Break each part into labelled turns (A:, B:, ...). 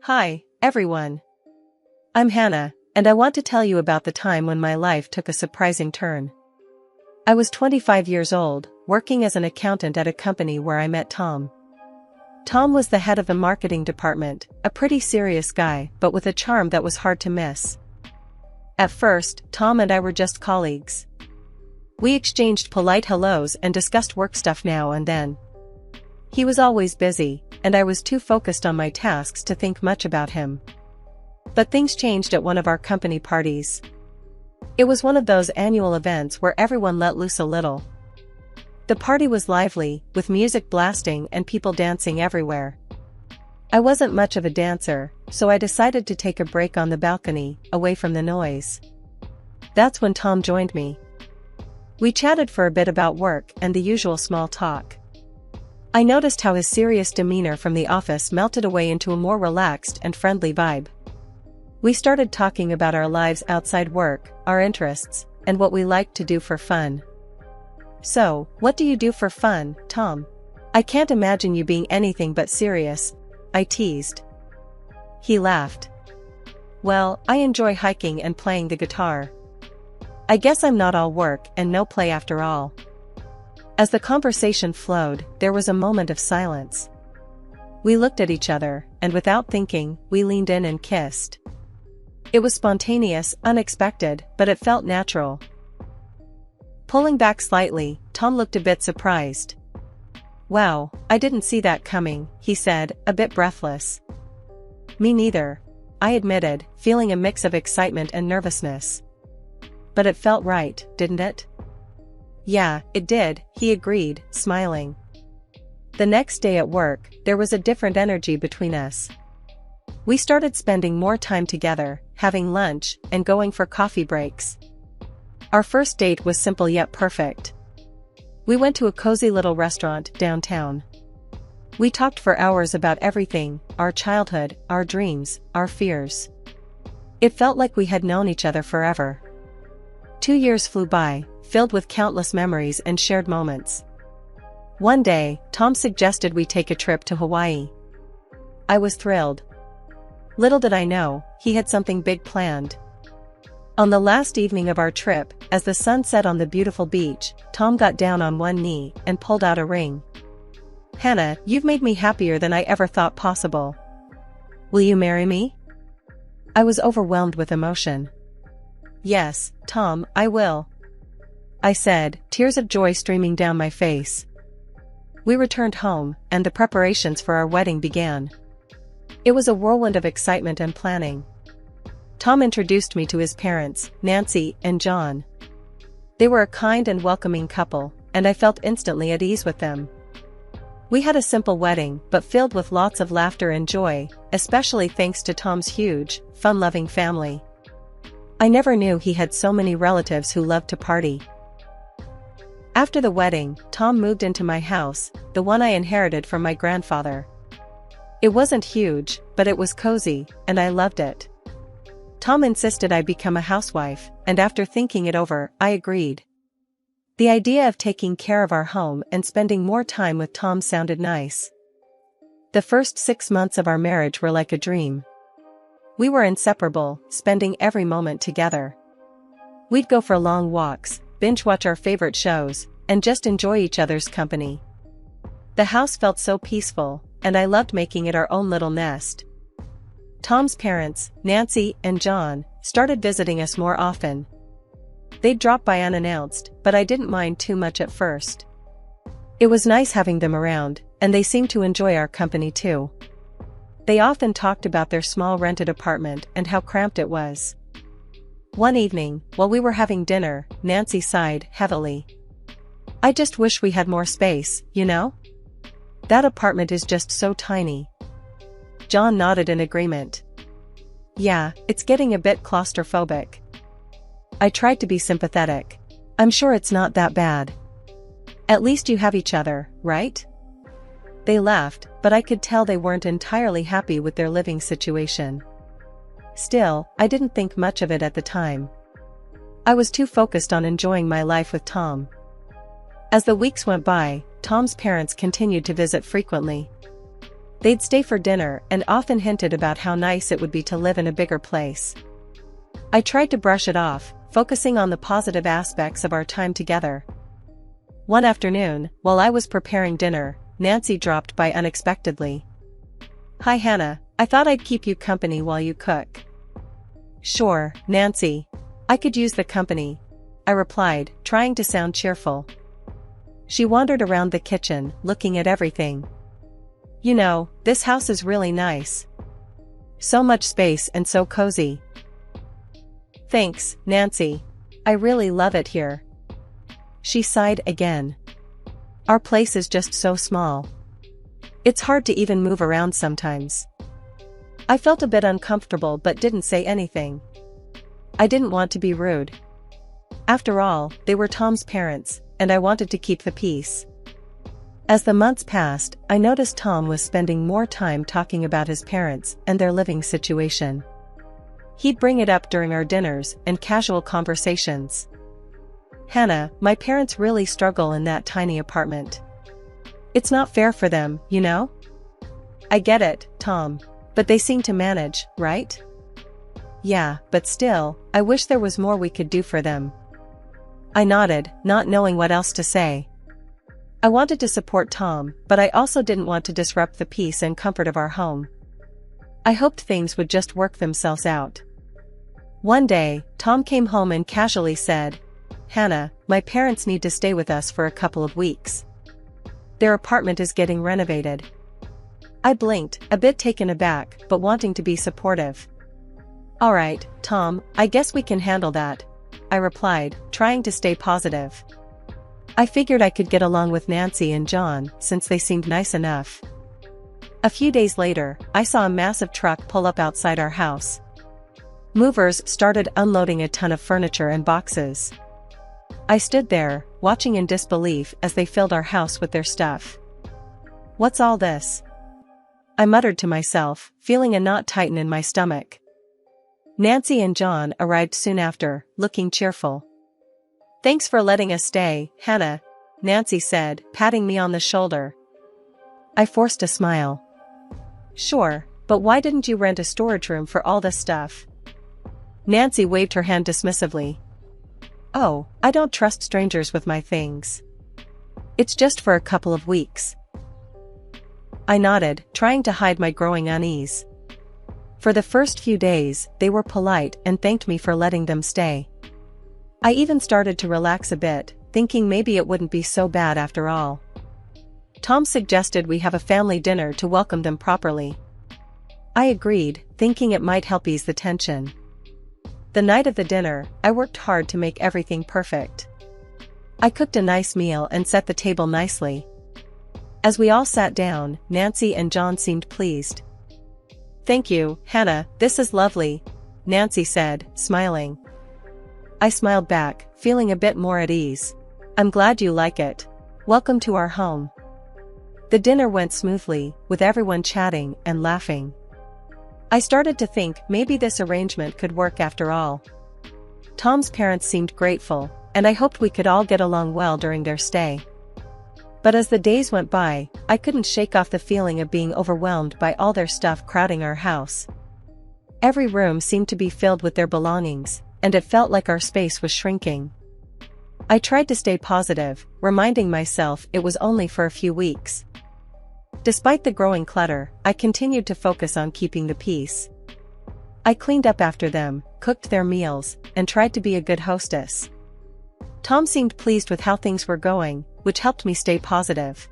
A: Hi, everyone. I'm Hannah, and I want to tell you about the time when my life took a surprising turn. I was 25 years old, working as an accountant at a company where I met Tom. Tom was the head of the marketing department, a pretty serious guy, but with a charm that was hard to miss. At first, Tom and I were just colleagues. We exchanged polite hellos and discussed work stuff now and then. He was always busy, and I was too focused on my tasks to think much about him. But things changed at one of our company parties. It was one of those annual events where everyone let loose a little. The party was lively, with music blasting and people dancing everywhere. I wasn't much of a dancer, so I decided to take a break on the balcony, away from the noise. That's when Tom joined me. We chatted for a bit about work and the usual small talk. I noticed how his serious demeanor from the office melted away into a more relaxed and friendly vibe. We started talking about our lives outside work, our interests, and what we liked to do for fun. "So, what do you do for fun, Tom? I can't imagine you being anything but serious," I teased. He laughed. "Well, I enjoy hiking and playing the guitar. I guess I'm not all work and no play after all." As the conversation flowed, there was a moment of silence. We looked at each other, and without thinking, we leaned in and kissed. It was spontaneous, unexpected, but it felt natural. Pulling back slightly, Tom looked a bit surprised. "Wow, I didn't see that coming," he said, a bit breathless. "Me neither," I admitted, feeling a mix of excitement and nervousness. "But it felt right, didn't it?" "Yeah, it did," he agreed, smiling. The next day at work, there was a different energy between us. We started spending more time together, having lunch, and going for coffee breaks. Our first date was simple yet perfect. We went to a cozy little restaurant downtown. We talked for hours about everything, our childhood, our dreams, our fears. It felt like we had known each other forever. 2 years flew by, filled with countless memories and shared moments. One day, Tom suggested we take a trip to Hawaii. I was thrilled. Little did I know, he had something big planned. On the last evening of our trip, as the sun set on the beautiful beach, Tom got down on one knee and pulled out a ring. "Hannah, you've made me happier than I ever thought possible. Will you marry me?" I was overwhelmed with emotion. "Yes, Tom, I will," I said, tears of joy streaming down my face. We returned home, and the preparations for our wedding began. It was a whirlwind of excitement and planning. Tom introduced me to his parents, Nancy and John. They were a kind and welcoming couple, and I felt instantly at ease with them. We had a simple wedding, but filled with lots of laughter and joy, especially thanks to Tom's huge, fun-loving family. I never knew he had so many relatives who loved to party. After the wedding, Tom moved into my house, the one I inherited from my grandfather. It wasn't huge, but it was cozy, and I loved it. Tom insisted I become a housewife, and after thinking it over, I agreed. The idea of taking care of our home and spending more time with Tom sounded nice. The first 6 months of our marriage were like a dream. We were inseparable, spending every moment together. We'd go for long walks, binge-watch our favorite shows, and just enjoy each other's company. The house felt so peaceful, and I loved making it our own little nest. Tom's parents, Nancy and John, started visiting us more often. They'd drop by unannounced, but I didn't mind too much at first. It was nice having them around, and they seemed to enjoy our company too. They often talked about their small rented apartment and how cramped it was. One evening, while we were having dinner, Nancy sighed heavily. "I just wish we had more space, you know? That apartment is just so tiny." John nodded in agreement. "Yeah, it's getting a bit claustrophobic." I tried to be sympathetic. "I'm sure it's not that bad. At least you have each other, right?" They laughed, but I could tell they weren't entirely happy with their living situation. Still, I didn't think much of it at the time. I was too focused on enjoying my life with Tom. As the weeks went by, Tom's parents continued to visit frequently. They'd stay for dinner and often hinted about how nice it would be to live in a bigger place. I tried to brush it off, focusing on the positive aspects of our time together. One afternoon, while I was preparing dinner, Nancy dropped by unexpectedly. "Hi Hannah, I thought I'd keep you company while you cook." "Sure, Nancy. I could use the company," I replied, trying to sound cheerful. She wandered around the kitchen, looking at everything. "You know, this house is really nice. So much space and so cozy." "Thanks, Nancy. I really love it here." She sighed again. "Our place is just so small. It's hard to even move around sometimes." I felt a bit uncomfortable but didn't say anything. I didn't want to be rude. After all, they were Tom's parents, and I wanted to keep the peace. As the months passed, I noticed Tom was spending more time talking about his parents and their living situation. He'd bring it up during our dinners and casual conversations. "Hannah, my parents really struggle in that tiny apartment. It's not fair for them, you know?" "I get it, Tom. But they seem to manage, right?" "Yeah, but still, I wish there was more we could do for them." I nodded, not knowing what else to say. I wanted to support Tom, but I also didn't want to disrupt the peace and comfort of our home. I hoped things would just work themselves out. One day, Tom came home and casually said, "Hannah, my parents need to stay with us for a couple of weeks. Their apartment is getting renovated." I blinked, a bit taken aback, but wanting to be supportive. "All right, Tom, I guess we can handle that," I replied, trying to stay positive. I figured I could get along with Nancy and John, since they seemed nice enough. A few days later, I saw a massive truck pull up outside our house. Movers started unloading a ton of furniture and boxes. I stood there, watching in disbelief as they filled our house with their stuff. "What's all this?" I muttered to myself, feeling a knot tighten in my stomach. Nancy and John arrived soon after, looking cheerful. "Thanks for letting us stay, Hannah," Nancy said, patting me on the shoulder. I forced a smile. "Sure, but why didn't you rent a storage room for all this stuff?" Nancy waved her hand dismissively. "Oh, I don't trust strangers with my things. It's just for a couple of weeks." I nodded, trying to hide my growing unease. For the first few days, they were polite and thanked me for letting them stay. I even started to relax a bit, thinking maybe it wouldn't be so bad after all. Tom suggested we have a family dinner to welcome them properly. I agreed, thinking it might help ease the tension. The night of the dinner, I worked hard to make everything perfect. I cooked a nice meal and set the table nicely. As we all sat down, Nancy and John seemed pleased. "Thank you, Hannah, this is lovely," Nancy said, smiling. I smiled back, feeling a bit more at ease. "I'm glad you like it. Welcome to our home." The dinner went smoothly, with everyone chatting and laughing. I started to think maybe this arrangement could work after all. Tom's parents seemed grateful, and I hoped we could all get along well during their stay. But as the days went by, I couldn't shake off the feeling of being overwhelmed by all their stuff crowding our house. Every room seemed to be filled with their belongings, and it felt like our space was shrinking. I tried to stay positive, reminding myself it was only for a few weeks. Despite the growing clutter, I continued to focus on keeping the peace. I cleaned up after them, cooked their meals, and tried to be a good hostess. Tom seemed pleased with how things were going, which helped me stay positive.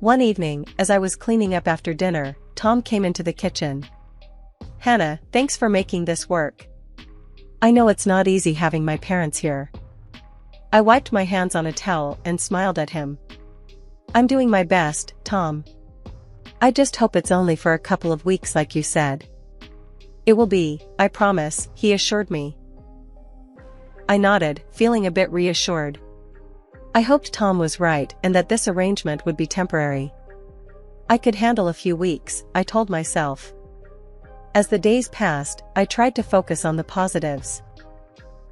A: One evening, as I was cleaning up after dinner, Tom came into the kitchen. "Hannah, thanks for making this work. I know it's not easy having my parents here." I wiped my hands on a towel and smiled at him. "I'm doing my best, Tom. I just hope it's only for a couple of weeks like you said." "It will be, I promise," he assured me. I nodded, feeling a bit reassured. I hoped Tom was right and that this arrangement would be temporary. I could handle a few weeks, I told myself. As the days passed, I tried to focus on the positives.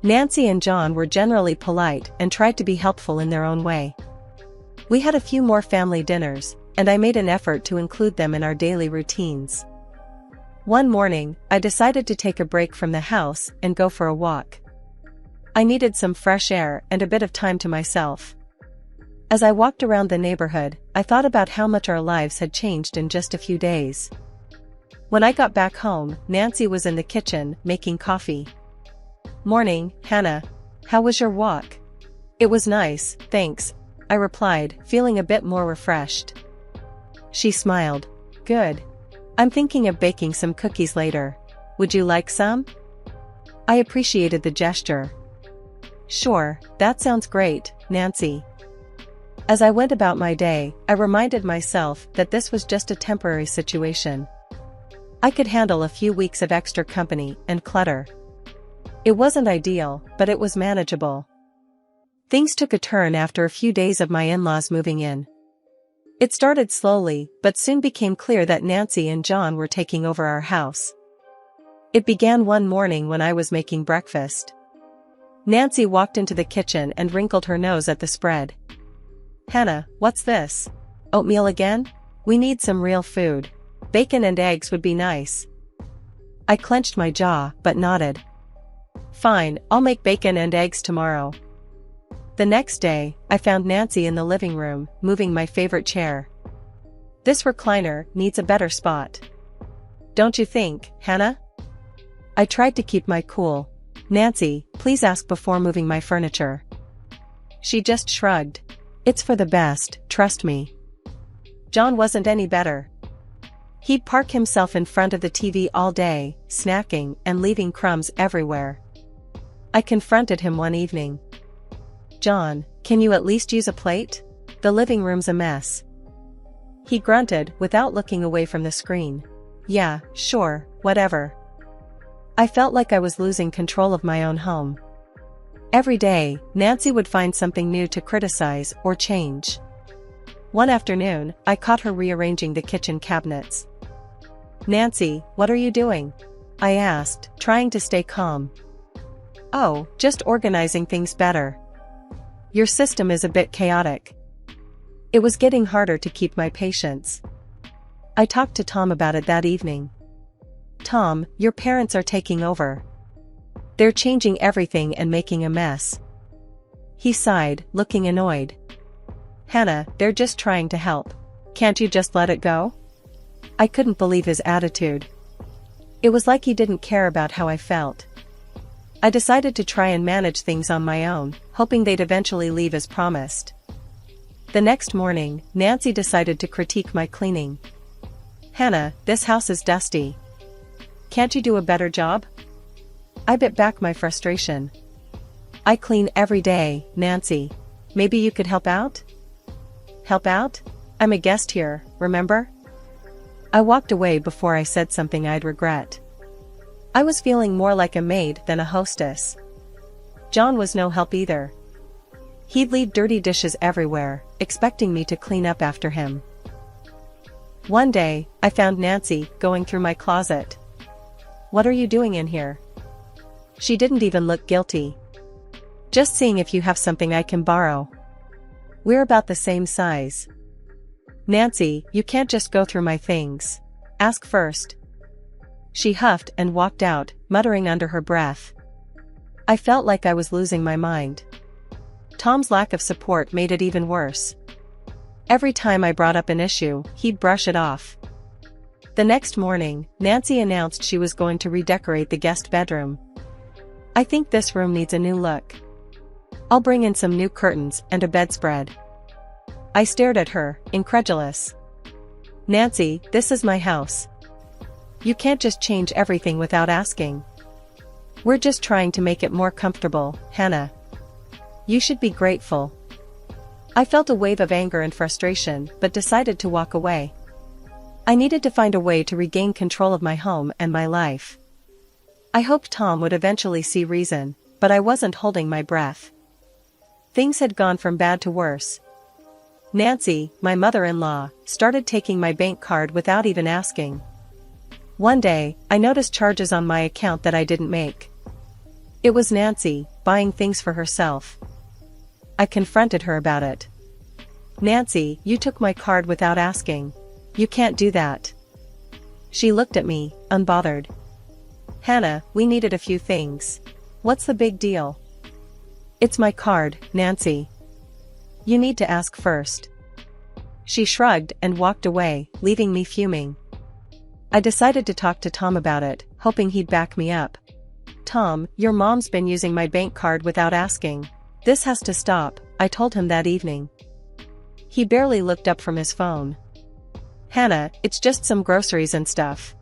A: Nancy and John were generally polite and tried to be helpful in their own way. We had a few more family dinners, and I made an effort to include them in our daily routines. One morning, I decided to take a break from the house and go for a walk. I needed some fresh air and a bit of time to myself. As I walked around the neighborhood, I thought about how much our lives had changed in just a few days. When I got back home, Nancy was in the kitchen, making coffee. "Morning, Hannah. How was your walk?" "It was nice, thanks," I replied, feeling a bit more refreshed. She smiled. "Good. I'm thinking of baking some cookies later. Would you like some?" I appreciated the gesture. "Sure, that sounds great, Nancy." As I went about my day, I reminded myself that this was just a temporary situation. I could handle a few weeks of extra company and clutter. It wasn't ideal, but it was manageable. Things took a turn after a few days of my in-laws moving in. It started slowly, but soon became clear that Nancy and John were taking over our house. It began one morning when I was making breakfast. Nancy walked into the kitchen and wrinkled her nose at the spread. "Hannah, what's this? Oatmeal again? We need some real food. Bacon and eggs would be nice." I clenched my jaw, but nodded. "Fine, I'll make bacon and eggs tomorrow." The next day, I found Nancy in the living room, moving my favorite chair. "This recliner needs a better spot. Don't you think, Hannah?" I tried to keep my cool. "Nancy, please ask before moving my furniture." She just shrugged. "It's for the best, trust me." John wasn't any better. He'd park himself in front of the TV all day, snacking and leaving crumbs everywhere. I confronted him one evening. "John, can you at least use a plate? The living room's a mess." He grunted without looking away from the screen. "Yeah, sure, whatever." I felt like I was losing control of my own home. Every day, Nancy would find something new to criticize or change. One afternoon, I caught her rearranging the kitchen cabinets. "Nancy, what are you doing?" I asked, trying to stay calm. "Oh, just organizing things better. Your system is a bit chaotic." It was getting harder to keep my patience. I talked to Tom about it that evening. "Tom, your parents are taking over. They're changing everything and making a mess." He sighed, looking annoyed. "Hannah, they're just trying to help. Can't you just let it go?" I couldn't believe his attitude. It was like he didn't care about how I felt. I decided to try and manage things on my own, hoping they'd eventually leave as promised. The next morning, Nancy decided to critique my cleaning. "Hannah, this house is dusty. Can't you do a better job?" I bit back my frustration. "I clean every day, Nancy. Maybe you could help out?" "Help out? I'm a guest here, remember?" I walked away before I said something I'd regret. I was feeling more like a maid than a hostess. John was no help either. He'd leave dirty dishes everywhere, expecting me to clean up after him. One day, I found Nancy going through my closet. "What are you doing in here?" She didn't even look guilty. "Just seeing if you have something I can borrow. We're about the same size." "Nancy, you can't just go through my things. Ask first." She huffed and walked out, muttering under her breath. I felt like I was losing my mind. Tom's lack of support made it even worse. Every time I brought up an issue, he'd brush it off. The next morning, Nancy announced she was going to redecorate the guest bedroom. "I think this room needs a new look. I'll bring in some new curtains and a bedspread." I stared at her, incredulous. "Nancy, this is my house. You can't just change everything without asking. We're just trying to make it more comfortable, Hannah. You should be grateful." I felt a wave of anger and frustration, but decided to walk away. I needed to find a way to regain control of my home and my life. I hoped Tom would eventually see reason, but I wasn't holding my breath. Things had gone from bad to worse. Nancy, my mother-in-law, started taking my bank card without even asking. One day, I noticed charges on my account that I didn't make. It was Nancy, buying things for herself. I confronted her about it. Nancy, you took my card without asking. You can't do that. She looked at me, unbothered. Hannah, we needed a few things. What's the big deal? It's my card, Nancy. You need to ask first. She shrugged and walked away, leaving me fuming. I decided to talk to Tom about it, hoping he'd back me up. Tom, your mom's been using my bank card without asking. This has to stop, I told him that evening. He barely looked up from his phone. Hannah, it's just some groceries and stuff.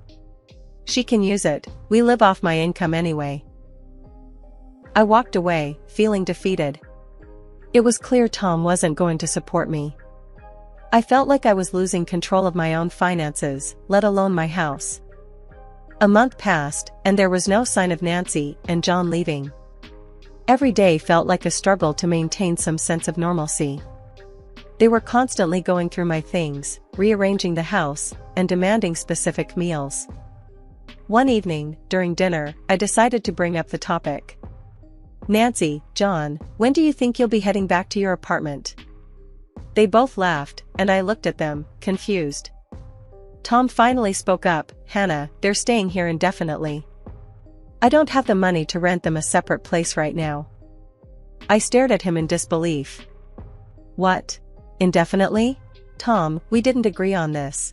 A: She can use it, we live off my income anyway. I walked away, feeling defeated. It was clear Tom wasn't going to support me. I felt like I was losing control of my own finances, let alone my house. A month passed, and there was no sign of Nancy and John leaving. Every day felt like a struggle to maintain some sense of normalcy. They were constantly going through my things, rearranging the house, and demanding specific meals. One evening, during dinner, I decided to bring up the topic. Nancy, John, when do you think you'll be heading back to your apartment? They both laughed, and I looked at them, confused. Tom finally spoke up, Hannah, they're staying here indefinitely. I don't have the money to rent them a separate place right now. I stared at him in disbelief. What? Indefinitely? Tom, we didn't agree on this.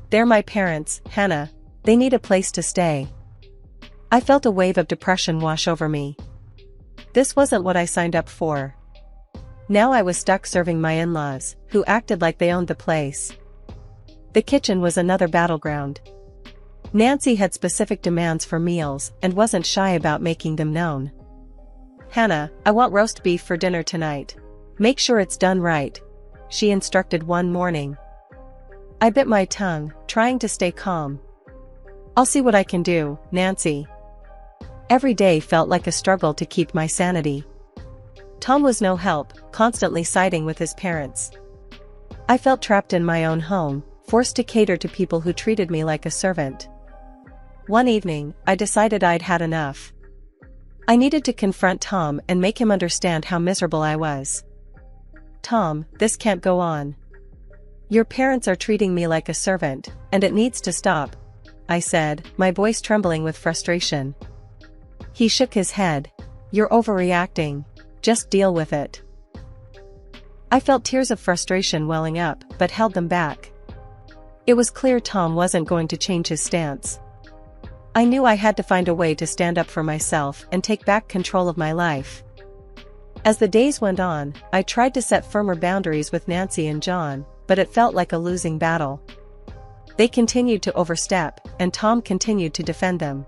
A: They're my parents, Hannah. They need a place to stay. I felt a wave of depression wash over me. This wasn't what I signed up for. Now I was stuck serving my in-laws, who acted like they owned the place. The kitchen was another battleground. Nancy had specific demands for meals and wasn't shy about making them known. Hannah, I want roast beef for dinner tonight. Make sure it's done right, she instructed one morning. I bit my tongue, trying to stay calm. I'll see what I can do, Nancy. Every day felt like a struggle to keep my sanity. Tom was no help, constantly siding with his parents. I felt trapped in my own home, forced to cater to people who treated me like a servant. One evening, I decided I'd had enough. I needed to confront Tom and make him understand how miserable I was. Tom, this can't go on. Your parents are treating me like a servant, and it needs to stop, I said, my voice trembling with frustration. He shook his head. You're overreacting. Just deal with it. I felt tears of frustration welling up, but held them back. It was clear Tom wasn't going to change his stance. I knew I had to find a way to stand up for myself and take back control of my life. As the days went on, I tried to set firmer boundaries with Nancy and John, but it felt like a losing battle. They continued to overstep, and Tom continued to defend them.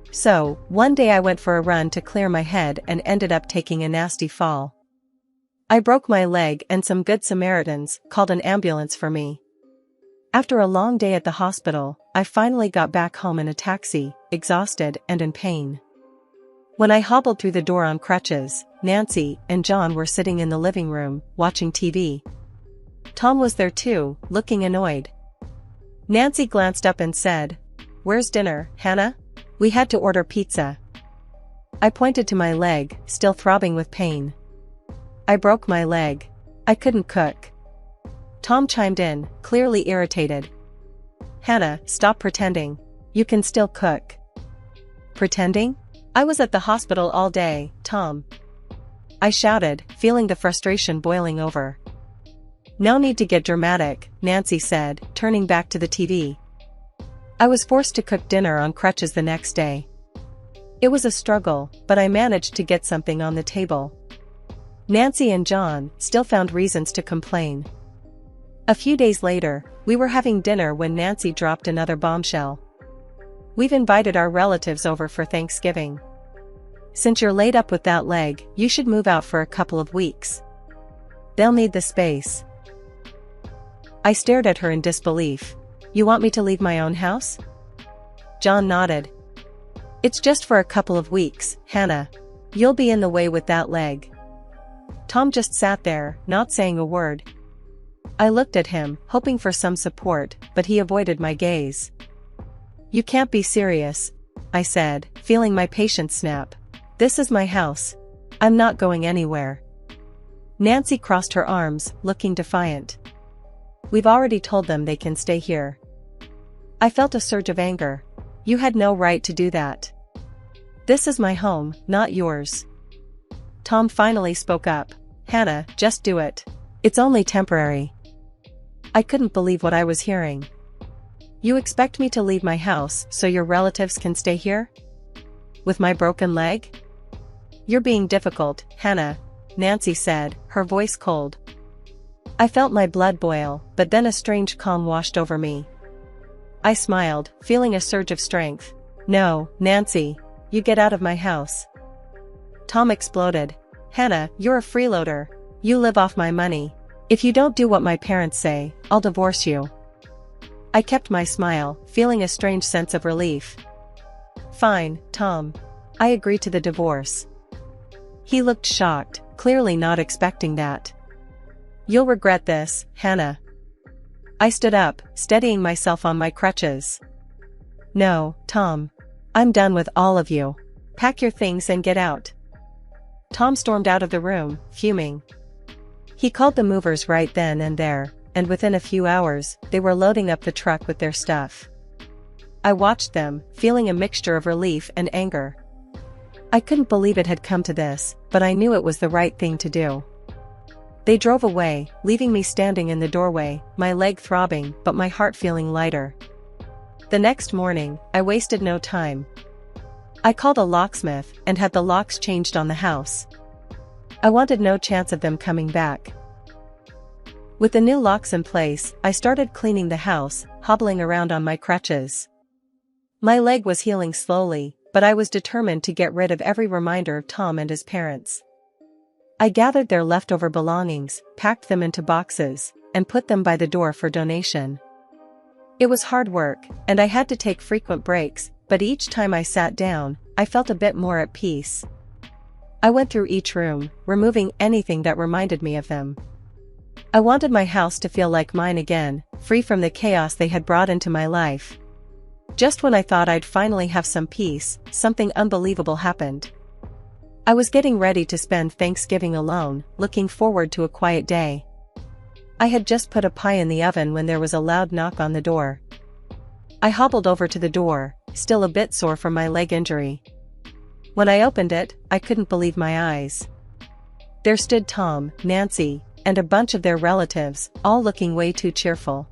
A: So, one day I went for a run to clear my head and ended up taking a nasty fall. I broke my leg and some good Samaritans called an ambulance for me. After a long day at the hospital, I finally got back home in a taxi, exhausted and in pain. When I hobbled through the door on crutches, Nancy and John were sitting in the living room, watching TV. Tom was there too, looking annoyed. Nancy glanced up and said, "Where's dinner, Hannah? We had to order pizza." I pointed to my leg, still throbbing with pain. I broke my leg. I couldn't cook. Tom chimed in, clearly irritated. Hannah, stop pretending. You can still cook. Pretending? I was at the hospital all day, Tom. I shouted, feeling the frustration boiling over. No need to get dramatic, Nancy said, turning back to the TV. I was forced to cook dinner on crutches the next day. It was a struggle, but I managed to get something on the table. Nancy and John still found reasons to complain. A few days later, we were having dinner when Nancy dropped another bombshell. We've invited our relatives over for Thanksgiving. Since you're laid up with that leg, you should move out for a couple of weeks. They'll need the space. I stared at her in disbelief. You want me to leave my own house? John nodded. It's just for a couple of weeks, Hannah. You'll be in the way with that leg. Tom just sat there, not saying a word. I looked at him, hoping for some support, but he avoided my gaze. You can't be serious, I said, feeling my patience snap. This is my house. I'm not going anywhere. Nancy crossed her arms, looking defiant. We've already told them they can stay here. I felt a surge of anger. You had no right to do that. This is my home, not yours. Tom finally spoke up. Hannah, just do it. It's only temporary. I couldn't believe what I was hearing. You expect me to leave my house so your relatives can stay here? With my broken leg? You're being difficult, Hannah, Nancy said, her voice cold. I felt my blood boil, but then a strange calm washed over me. I smiled, feeling a surge of strength. No, Nancy, you get out of my house. Tom exploded. Hannah, you're a freeloader. You live off my money. If you don't do what my parents say, I'll divorce you. I kept my smile, feeling a strange sense of relief. Fine, Tom. I agree to the divorce. He looked shocked, clearly not expecting that. You'll regret this, Hannah. I stood up, steadying myself on my crutches. No, Tom. I'm done with all of you. Pack your things and get out. Tom stormed out of the room, fuming. He called the movers right then and there, and within a few hours, they were loading up the truck with their stuff. I watched them, feeling a mixture of relief and anger. I couldn't believe it had come to this, but I knew it was the right thing to do. They drove away, leaving me standing in the doorway, my leg throbbing but my heart feeling lighter. The next morning, I wasted no time. I called a locksmith and had the locks changed on the house. I wanted no chance of them coming back. With the new locks in place, I started cleaning the house, hobbling around on my crutches. My leg was healing slowly, but I was determined to get rid of every reminder of Tom and his parents. I gathered their leftover belongings, packed them into boxes, and put them by the door for donation. It was hard work, and I had to take frequent breaks, but each time I sat down, I felt a bit more at peace. I went through each room, removing anything that reminded me of them. I wanted my house to feel like mine again, free from the chaos they had brought into my life. Just when I thought I'd finally have some peace, something unbelievable happened. I was getting ready to spend Thanksgiving alone, looking forward to a quiet day. I had just put a pie in the oven when there was a loud knock on the door. I hobbled over to the door, still a bit sore from my leg injury. When I opened it, I couldn't believe my eyes. There stood Tom, Nancy, and a bunch of their relatives, all looking way too cheerful.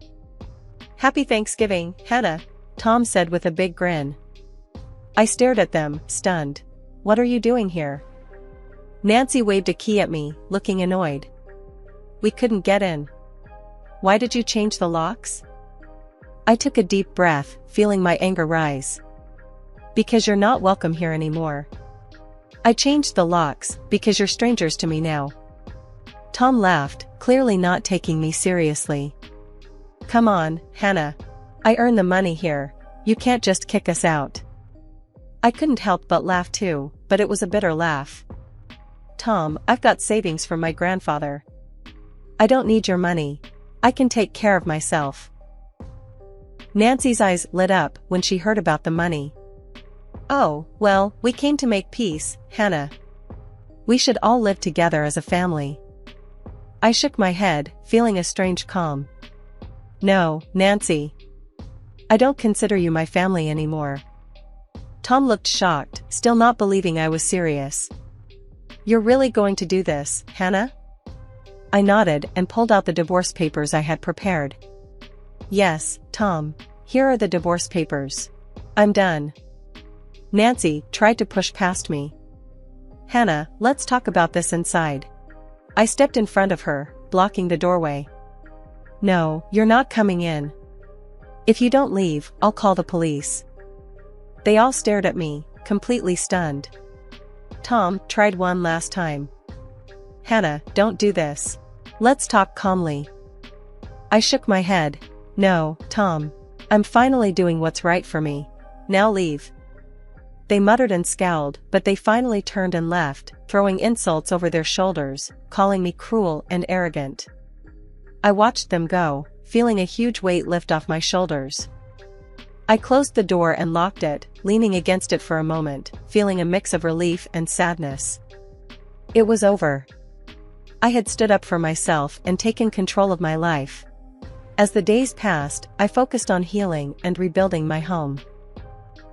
A: Happy Thanksgiving, Hannah, Tom said with a big grin. I stared at them, stunned. What are you doing here? Nancy waved a key at me, looking annoyed. We couldn't get in. Why did you change the locks? I took a deep breath, feeling my anger rise. Because you're not welcome here anymore. I changed the locks, because you're strangers to me now. Tom laughed, clearly not taking me seriously. Come on, Hannah. I earn the money here. You can't just kick us out. I couldn't help but laugh too, but it was a bitter laugh. Tom, I've got savings from my grandfather. I don't need your money. I can take care of myself. Nancy's eyes lit up when she heard about the money. Oh, well, we came to make peace, Hannah. We should all live together as a family. I shook my head, feeling a strange calm. No, Nancy. I don't consider you my family anymore. Tom looked shocked, still not believing I was serious. You're really going to do this, Hannah? I nodded and pulled out the divorce papers I had prepared. Yes, Tom. Here are the divorce papers. I'm done. Nancy tried to push past me. Hannah, let's talk about this inside. I stepped in front of her, blocking the doorway. No, you're not coming in. If you don't leave, I'll call the police. They all stared at me, completely stunned. Tom tried one last time. Hannah, don't do this. Let's talk calmly. I shook my head. No, Tom. I'm finally doing what's right for me. Now leave. They muttered and scowled, but they finally turned and left, throwing insults over their shoulders, calling me cruel and arrogant. I watched them go, feeling a huge weight lift off my shoulders. I closed the door and locked it, leaning against it for a moment, feeling a mix of relief and sadness. It was over. I had stood up for myself and taken control of my life. As the days passed, I focused on healing and rebuilding my home.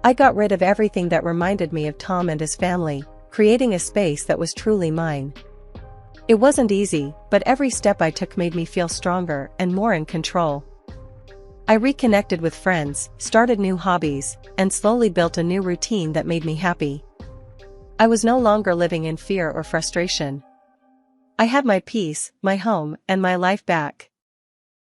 A: I got rid of everything that reminded me of Tom and his family, creating a space that was truly mine. It wasn't easy, but every step I took made me feel stronger and more in control. I reconnected with friends, started new hobbies, and slowly built a new routine that made me happy. I was no longer living in fear or frustration. I had my peace, my home, and my life back,